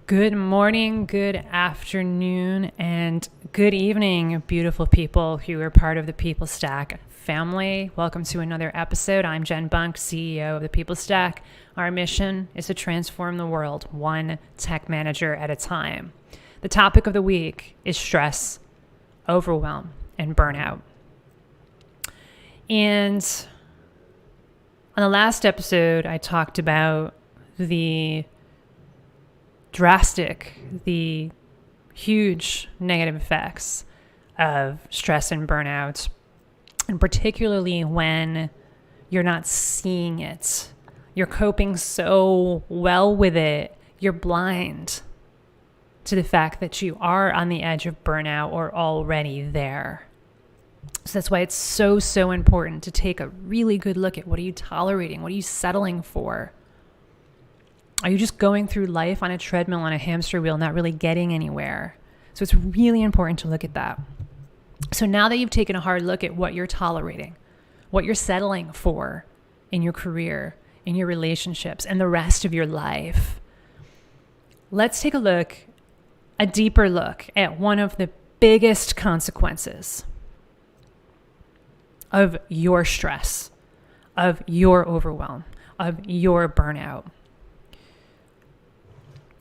Good morning, good afternoon, and good evening, beautiful people who are part of the People Stack family. Welcome to another episode. I'm Jen Bunk, CEO of the People Stack. Our mission is to transform the world one tech manager at a time. The topic of the week is stress, overwhelm, and burnout. And on the last episode, I talked about the huge negative effects of stress and burnout, and particularly when you're not seeing it. You're coping so well with it, you're blind to the fact that you are on the edge of burnout or already there. So that's why it's so important to take a really good look at what are you tolerating? What are you settling for? Are you just going through life on a treadmill, on a hamster wheel, not really getting anywhere? So it's really important to look at that. So now that you've taken a hard look at what you're tolerating, what you're settling for in your career, in your relationships, and the rest of your life, let's take a deeper look at one of the biggest consequences of your stress, of your overwhelm, of your burnout.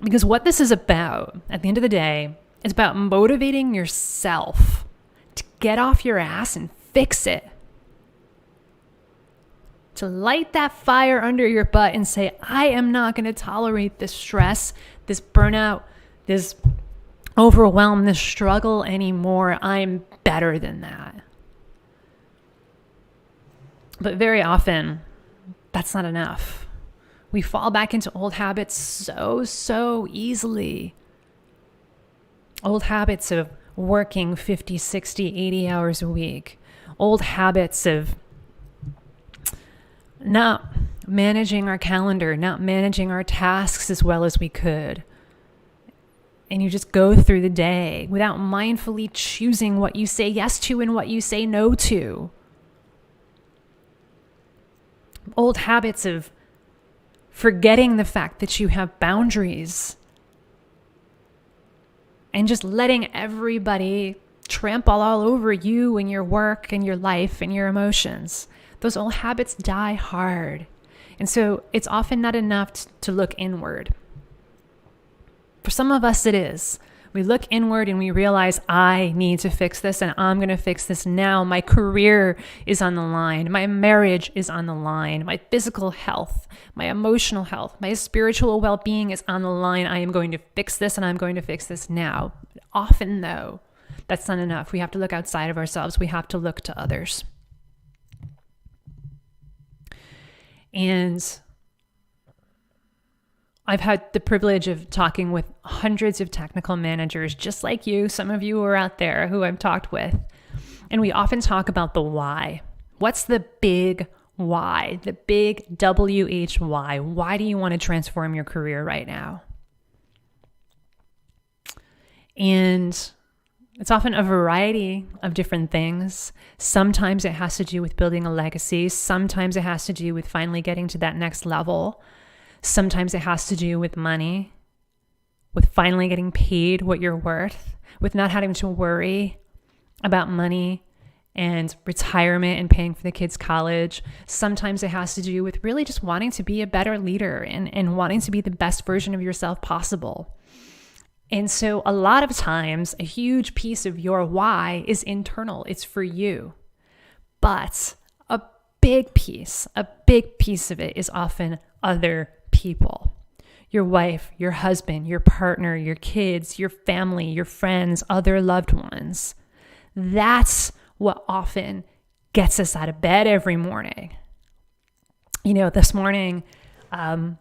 Because what this is about, at the end of the day, is about motivating yourself to get off your ass and fix it. To light that fire under your butt and say, I am not going to tolerate this stress, this burnout, this overwhelm, this struggle anymore. I'm better than that. But very often, that's not enough. We fall back into old habits so easily. Old habits of working 50, 60, 80 hours a week. Old habits of not managing our calendar, not managing our tasks as well as we could. And you just go through the day without mindfully choosing what you say yes to and what you say no to. Old habits of forgetting the fact that you have boundaries and just letting everybody trample all over you and your work and your life and your emotions. Those old habits die hard. And so it's often not enough to look inward. For some of us, it is. We look inward and we realize, I need to fix this and I'm going to fix this now. My career is on the line. My marriage is on the line. My physical health, my emotional health, my spiritual well-being is on the line. I am going to fix this and I'm going to fix this now. Often, though, that's not enough. We have to look outside of ourselves. We have to look to others. And I've had the privilege of talking with hundreds of technical managers, just like you. Some of you are out there who I've talked with. And we often talk about the why. What's the big why? The big WHY. Why do you want to transform your career right now? And it's often a variety of different things. Sometimes it has to do with building a legacy. Sometimes it has to do with finally getting to that next level. Sometimes it has to do with money, with finally getting paid what you're worth, with not having to worry about money and retirement and paying for the kids' college. Sometimes it has to do with really just wanting to be a better leader and wanting to be the best version of yourself possible. And so a lot of times, a huge piece of your why is internal. It's for you. But a big piece of it is often other people. Your wife, your husband, your partner, your kids, your family, your friends, other loved ones. That's what often gets us out of bed every morning. You know, this morning, I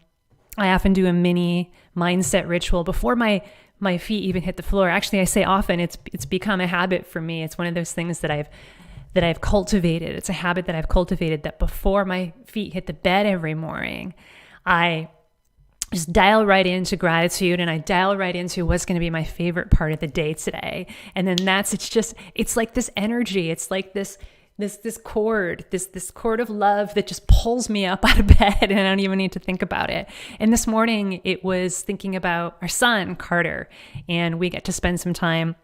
often do a mini mindset ritual before my feet even hit the floor. Actually, I say often, it's become a habit for me. It's one of those things that I've cultivated. It's a habit that I've cultivated, that before my feet hit the bed every morning, I just dial right into gratitude and I dial right into what's going to be my favorite part of the day today. And then it's like this energy. It's like this this cord, this cord of love that just pulls me up out of bed and I don't even need to think about it. And this morning it was thinking about our son, Carter, and we get to spend some time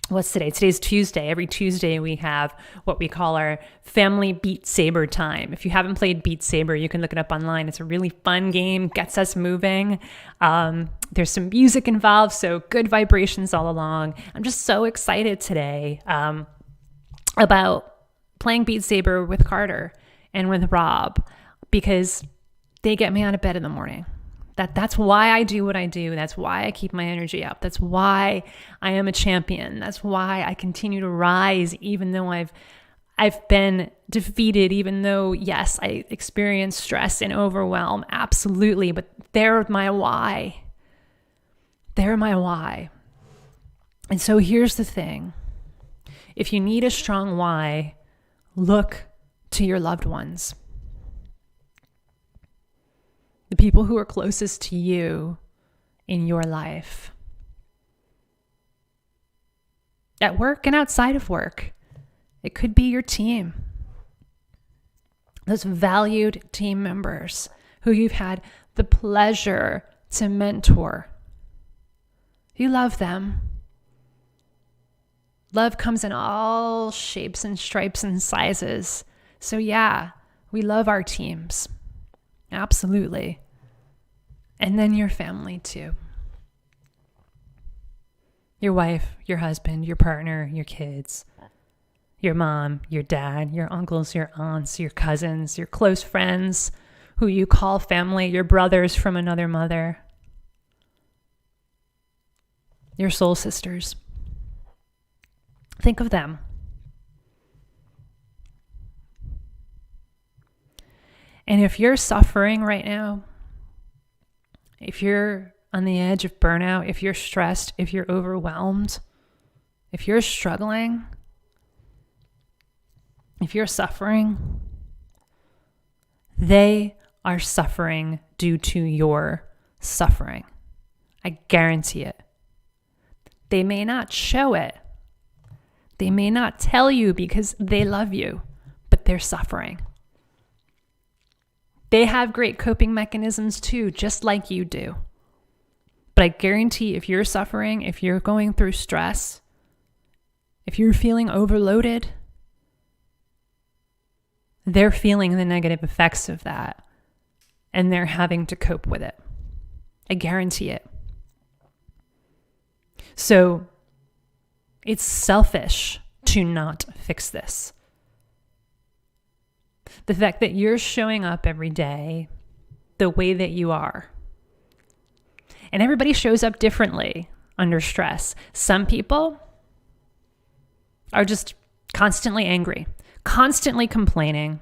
what's today? Today's Tuesday. Every Tuesday we have what we call our family Beat Saber time. If you haven't played Beat Saber, you can look it up online. It's a really fun game, gets us moving. There's some music involved, so good vibrations all along. I'm just so excited today about playing Beat Saber with Carter and with Rob because they get me out of bed in the morning. That's why I do what I do. That's why I keep my energy up. That's why I am a champion. That's why I continue to rise even though I've been defeated, even though, yes, I experience stress and overwhelm. Absolutely. But they're my why. They're my why. And so here's the thing. If you need a strong why, look to your loved ones. The people who are closest to you in your life. At work and outside of work. It could be your team. Those valued team members who you've had the pleasure to mentor. You love them. Love comes in all shapes and stripes and sizes. So yeah, we love our teams. Absolutely. And then your family too. Your wife, your husband, your partner, your kids, your mom, your dad, your uncles, your aunts, your cousins, your close friends who you call family, your brothers from another mother, your soul sisters. Think of them. And if you're suffering right now, if you're on the edge of burnout, if you're stressed, if you're overwhelmed, if you're struggling, if you're suffering, they are suffering due to your suffering. I guarantee it. They may not show it. They may not tell you because they love you, but they're suffering. They have great coping mechanisms too, just like you do. But I guarantee if you're suffering, if you're going through stress, if you're feeling overloaded, they're feeling the negative effects of that and they're having to cope with it. I guarantee it. So it's selfish to not fix this. The fact that you're showing up every day the way that you are. And everybody shows up differently under stress. Some people are just constantly angry, constantly complaining,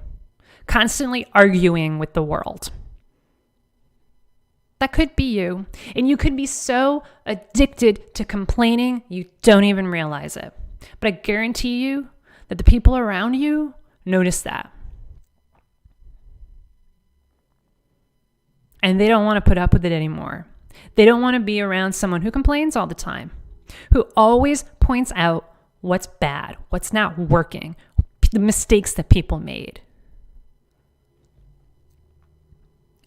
constantly arguing with the world. That could be you. And you could be so addicted to complaining, you don't even realize it. But I guarantee you that the people around you notice that. And they don't want to put up with it anymore. They don't want to be around someone who complains all the time, who always points out what's bad, what's not working, the mistakes that people made.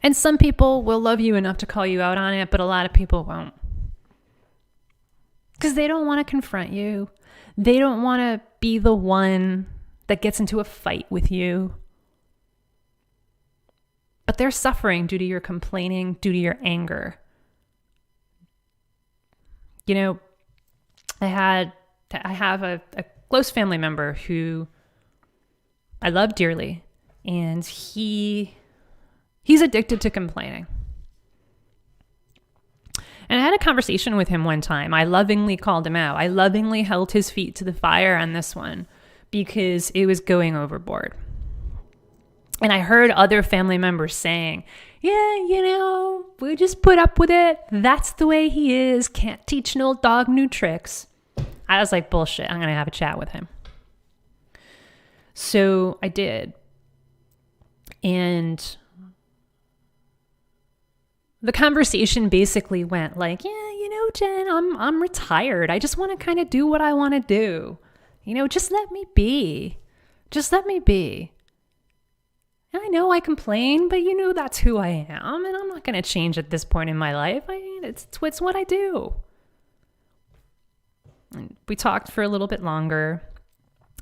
And some people will love you enough to call you out on it, but a lot of people won't. Because they don't want to confront you. They don't want to be the one that gets into a fight with you. But they're suffering due to your complaining, due to your anger. You know, I have a close family member who I love dearly, and he's addicted to complaining. And I had a conversation with him one time. I lovingly called him out. I lovingly held his feet to the fire on this one because it was going overboard. And I heard other family members saying, yeah, we just put up with it. That's the way he is. Can't teach an old dog new tricks. I was like, bullshit. I'm going to have a chat with him. So I did. And the conversation basically went like, yeah, Jen, I'm retired. I just want to kind of do what I want to do. Just let me be. Just let me be. I know I complain, but that's who I am, and I'm not going to change at this point in my life. It's what I do. And we talked for a little bit longer,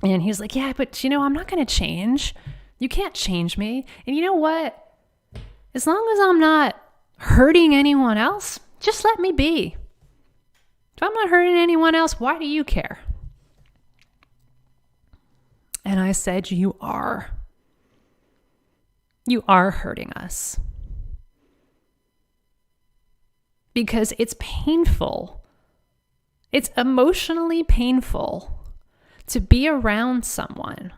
and he was like, yeah, but I'm not going to change. You can't change me. And you know what? As long as I'm not hurting anyone else, just let me be. If I'm not hurting anyone else, why do you care? And I said, you are. You are hurting us. Because it's painful. It's emotionally painful to be around someone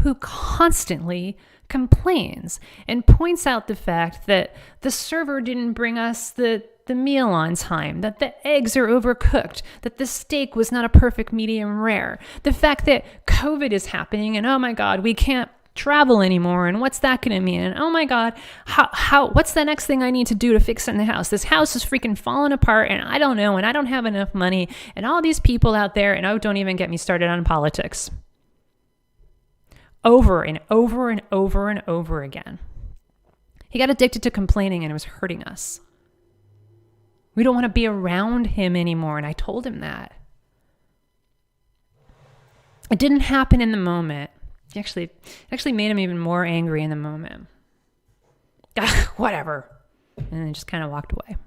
who constantly complains and points out the fact that the server didn't bring us the meal on time, that the eggs are overcooked, that the steak was not a perfect medium rare, the fact that COVID is happening and oh my God, we can't travel anymore, and what's that going to mean? And oh my God, what's the next thing I need to do to fix it in the house? This house is freaking falling apart, and I don't know, and I don't have enough money, and all these people out there, and don't even get me started on politics. Over and over and over and over again. He got addicted to complaining, and it was hurting us. We don't want to be around him anymore, and I told him that. It didn't happen in the moment. It actually made him even more angry in the moment. Whatever. And then just kind of walked away.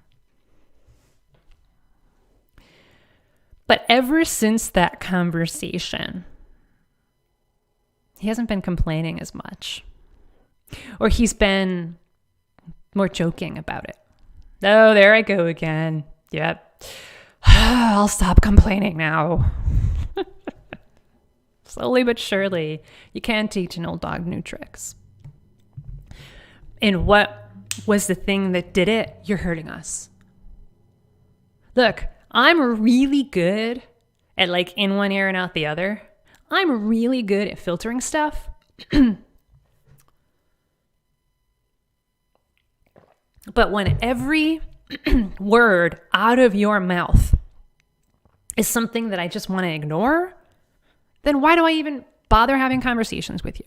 But ever since that conversation, he hasn't been complaining as much. Or he's been more joking about it. Oh, there I go again. Yep. I'll stop complaining now. Slowly but surely, you can teach an old dog new tricks. And what was the thing that did it? You're hurting us. Look, I'm really good at in one ear and out the other. I'm really good at filtering stuff. But when every word out of your mouth is something that I just want to ignore, then why do I even bother having conversations with you?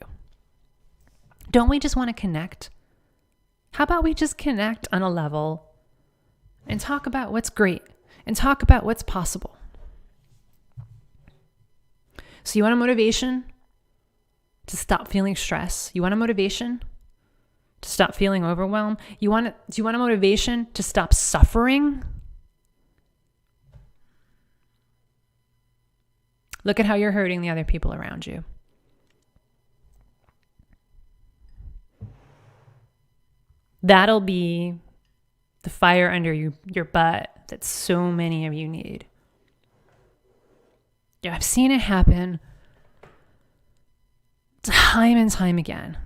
Don't we just want to connect? How about we just connect on a level and talk about what's great and talk about what's possible? So you want a motivation to stop feeling stress? You want a motivation to stop feeling overwhelmed? Do you want a motivation to stop suffering? Look at how you're hurting the other people around you. That'll be the fire under your butt that so many of you need. Yeah, I've seen it happen time and time again.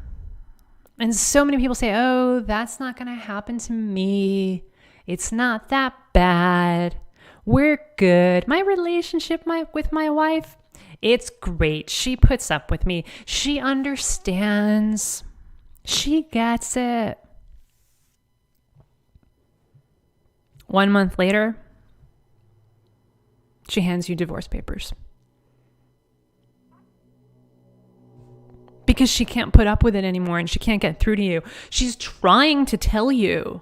And so many people say, oh, that's not going to happen to me. It's not that bad. We're good. My relationship with my wife, it's great. She puts up with me. She understands. She gets it. 1 month later, she hands you divorce papers. Because she can't put up with it anymore and she can't get through to you. She's trying to tell you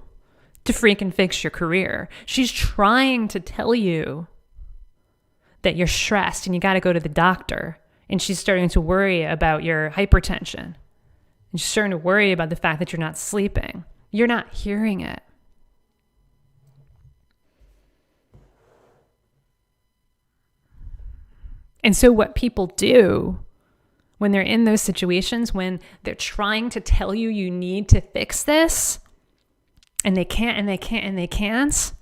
to freaking fix your career. She's trying to tell you that you're stressed and you got to go to the doctor. And she's starting to worry about your hypertension. And she's starting to worry about the fact that you're not sleeping. You're not hearing it. And so what people do when they're in those situations, when they're trying to tell you you need to fix this, and they can't, and they can't, and they can't,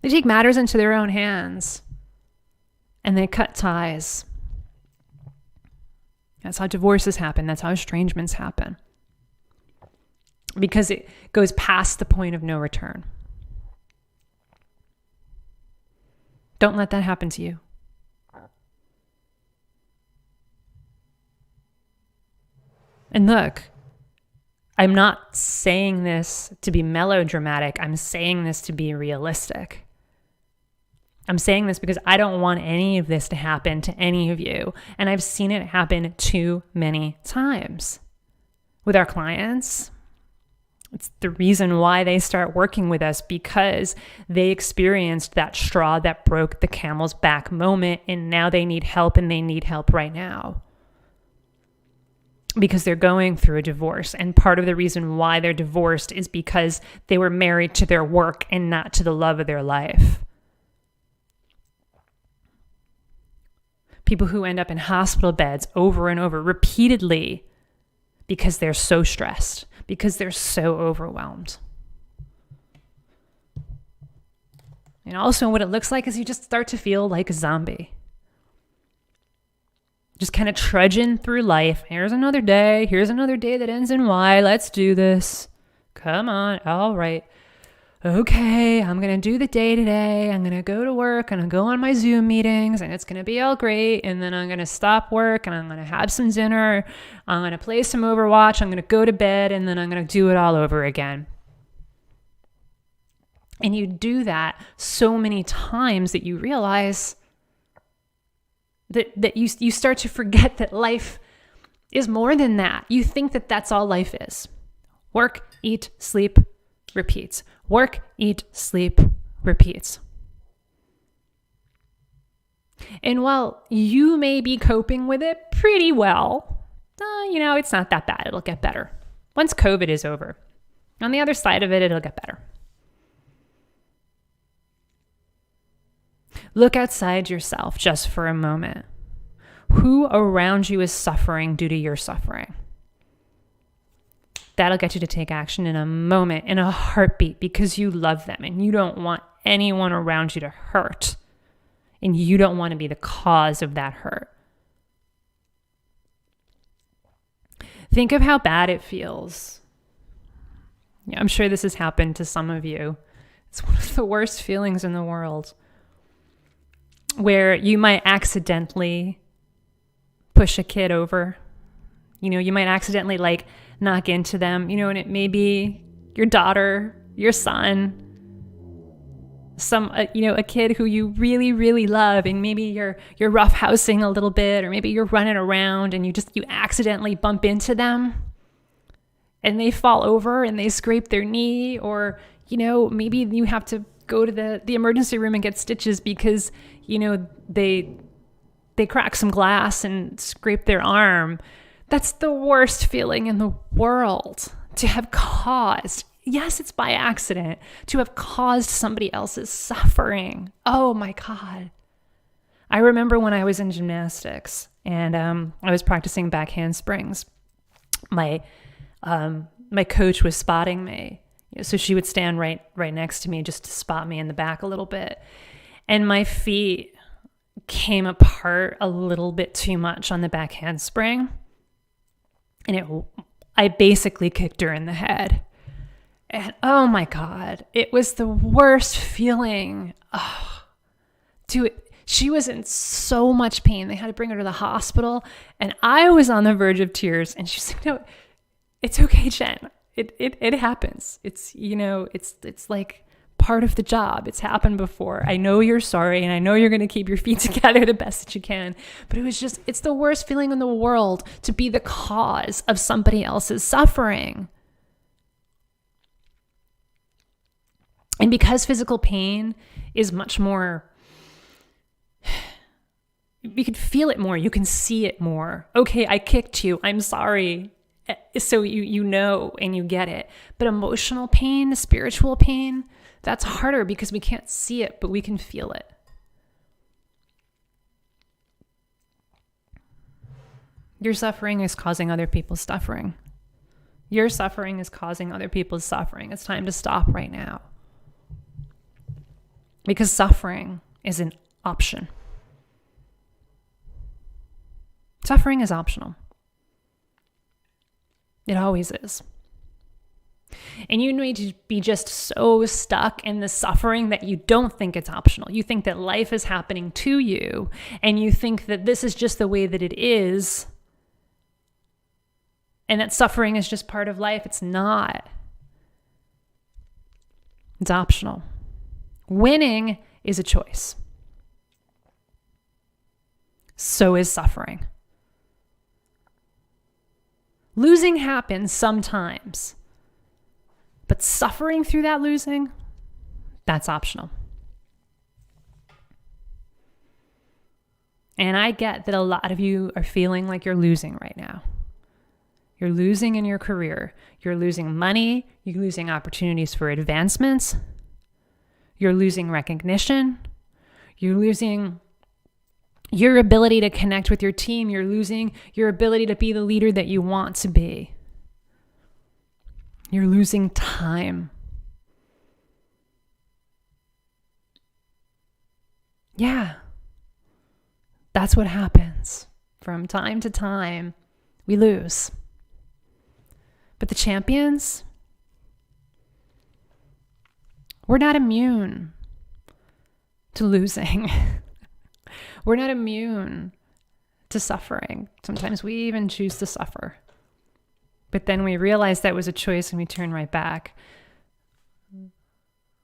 they take matters into their own hands and they cut ties. That's how divorces happen. That's how estrangements happen. Because it goes past the point of no return. Don't let that happen to you. And look, I'm not saying this to be melodramatic. I'm saying this to be realistic. I'm saying this because I don't want any of this to happen to any of you. And I've seen it happen too many times with our clients. It's the reason why they start working with us, because they experienced that straw that broke the camel's back moment, and now they need help, and they need help right now. Because they're going through a divorce. And part of the reason why they're divorced is because they were married to their work and not to the love of their life. People who end up in hospital beds over and over repeatedly because they're so stressed, because they're so overwhelmed. And also what it looks like is you just start to feel like a zombie. Just kind of trudging through life. Here's another day. Here's another day that ends in Y. Let's do this. Come on. All right. Okay, I'm going to do the day today. I'm going to go to work and I'll go on my Zoom meetings and it's going to be all great. And then I'm going to stop work and I'm going to have some dinner. I'm going to play some Overwatch. I'm going to go to bed and then I'm going to do it all over again. And you do that so many times that you realize that you start to forget that life is more than that. You think that that's all life is. Work, eat, sleep, repeats. Work, eat, sleep, repeats. And while you may be coping with it pretty well, it's not that bad. It'll get better. Once COVID is over, on the other side of it, it'll get better. Look outside yourself just for a moment. Who around you is suffering due to your suffering? That'll get you to take action in a moment, in a heartbeat, because you love them and you don't want anyone around you to hurt. And you don't want to be the cause of that hurt. Think of how bad it feels. Yeah, I'm sure this has happened to some of you. It's one of the worst feelings in the world, where you might accidentally push a kid over. You might accidentally knock into them, and it may be your daughter, your son, a kid who you really, really love, and maybe you're roughhousing a little bit, or maybe you're running around and you accidentally bump into them and they fall over and they scrape their knee, or, maybe you have to go to the emergency room and get stitches because, they crack some glass and scrape their arm. That's the worst feeling in the world, to have caused, yes, it's by accident, to have caused somebody else's suffering. Oh my God. I remember when I was in gymnastics and I was practicing back handsprings. My coach was spotting me. So she would stand right next to me just to spot me in the back a little bit. And my feet came apart a little bit too much on the back handspring. And I basically kicked her in the head. And oh my God, it was the worst feeling. She was in so much pain. They had to bring her to the hospital. And I was on the verge of tears. And she's like, no, it's okay, Jen. It happens. It's like part of the job. It's happened before. I know you're sorry, and I know you're going to keep your feet together the best that you can. But it's the worst feeling in the world to be the cause of somebody else's suffering. And because physical pain is much more, you can feel it more. You can see it more. Okay, I kicked you. I'm sorry. So you know and you get it. But emotional pain, spiritual pain, that's harder because we can't see it, but we can feel it. Your suffering is causing other people's suffering. Your suffering is causing other people's suffering. It's time to stop right now. Because suffering is an option. Suffering is optional. It always is. And you need to be just so stuck in the suffering that you don't think it's optional. You think that life is happening to you, and you think that this is just the way that it is, and that suffering is just part of life. It's not. It's optional. Winning is a choice. so is suffering. Losing happens sometimes, but suffering through that losing, that's optional. And I get that a lot of you are feeling like you're losing right now. You're losing in your career. You're losing money. You're losing opportunities for advancements. You're losing recognition. You're losing your ability to connect with your team. You're losing your ability to be the leader that you want to be. You're losing time. Yeah. That's what happens. From time to time, we lose. But the champions, we're not immune to losing. We're not immune to suffering. Sometimes we even choose to suffer. But then we realize that was a choice and we turn right back.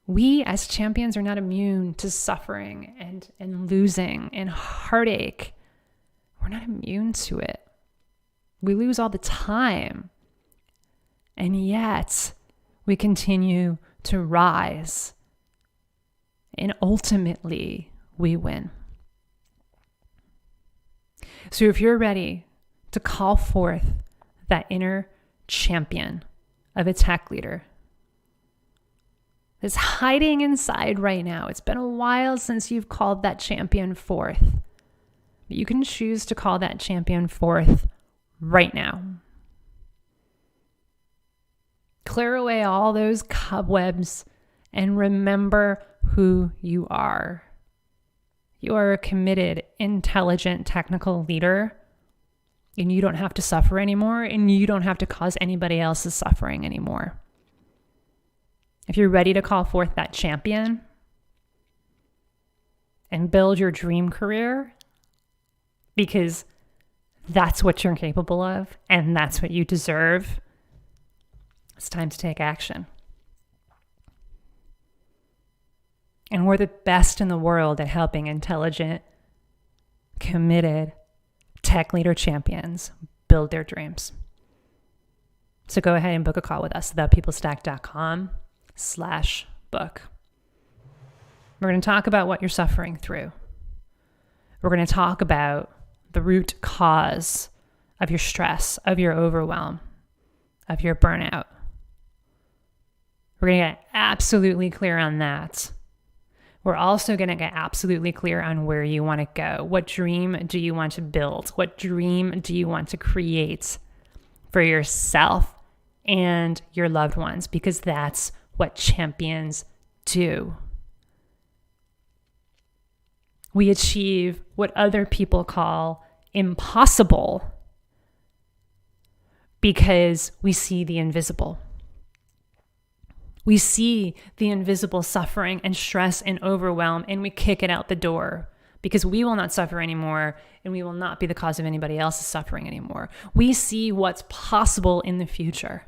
We as champions are not immune to suffering and losing and heartache. We're not immune to it. We lose all the time. And yet we continue to rise. And ultimately we win. So if you're ready to call forth that inner champion of a tech leader that's hiding inside right now, it's been a while since you've called that champion forth. But you can choose to call that champion forth right now. Clear away all those cobwebs and remember who you are. You are a committed, intelligent, technical leader, and you don't have to suffer anymore, and you don't have to cause anybody else's suffering anymore. If you're ready to call forth that champion and build your dream career, because that's what you're capable of and that's what you deserve, it's time to take action. And we're the best in the world at helping intelligent, committed tech leader champions build their dreams. So go ahead and book a call with us, thepeoplestack.com/book. We're going to talk about what you're suffering through. We're going to talk about the root cause of your stress, of your overwhelm, of your burnout. We're going to get absolutely clear on that. We're also going to get absolutely clear on where you want to go. What dream do you want to build? What dream do you want to create for yourself and your loved ones? Because that's what champions do. We achieve what other people call impossible because we see the invisible. We see the invisible suffering and stress and overwhelm, and we kick it out the door because we will not suffer anymore and we will not be the cause of anybody else's suffering anymore. We see what's possible in the future.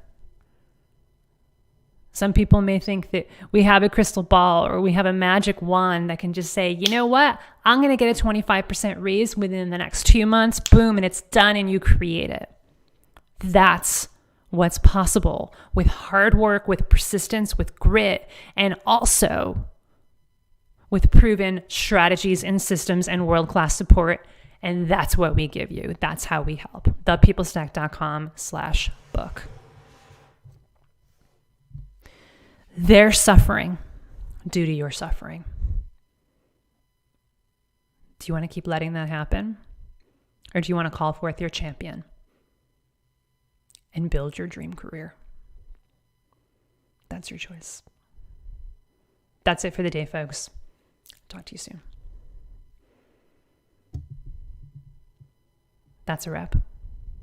Some people may think that we have a crystal ball or we have a magic wand that can just say, you know what, I'm going to get a 25% raise within the next 2 months, boom, and it's done, and you create it. That's what's possible with hard work, with persistence, with grit, and also with proven strategies and systems and world-class support. And that's what we give you. That's how we help. thepeoplestack.com/book. They're suffering due to your suffering. Do you want to keep letting that happen? Or do you want to call forth your champion and build your dream career? That's your choice. That's it for the day, folks. Talk to you soon. That's a wrap.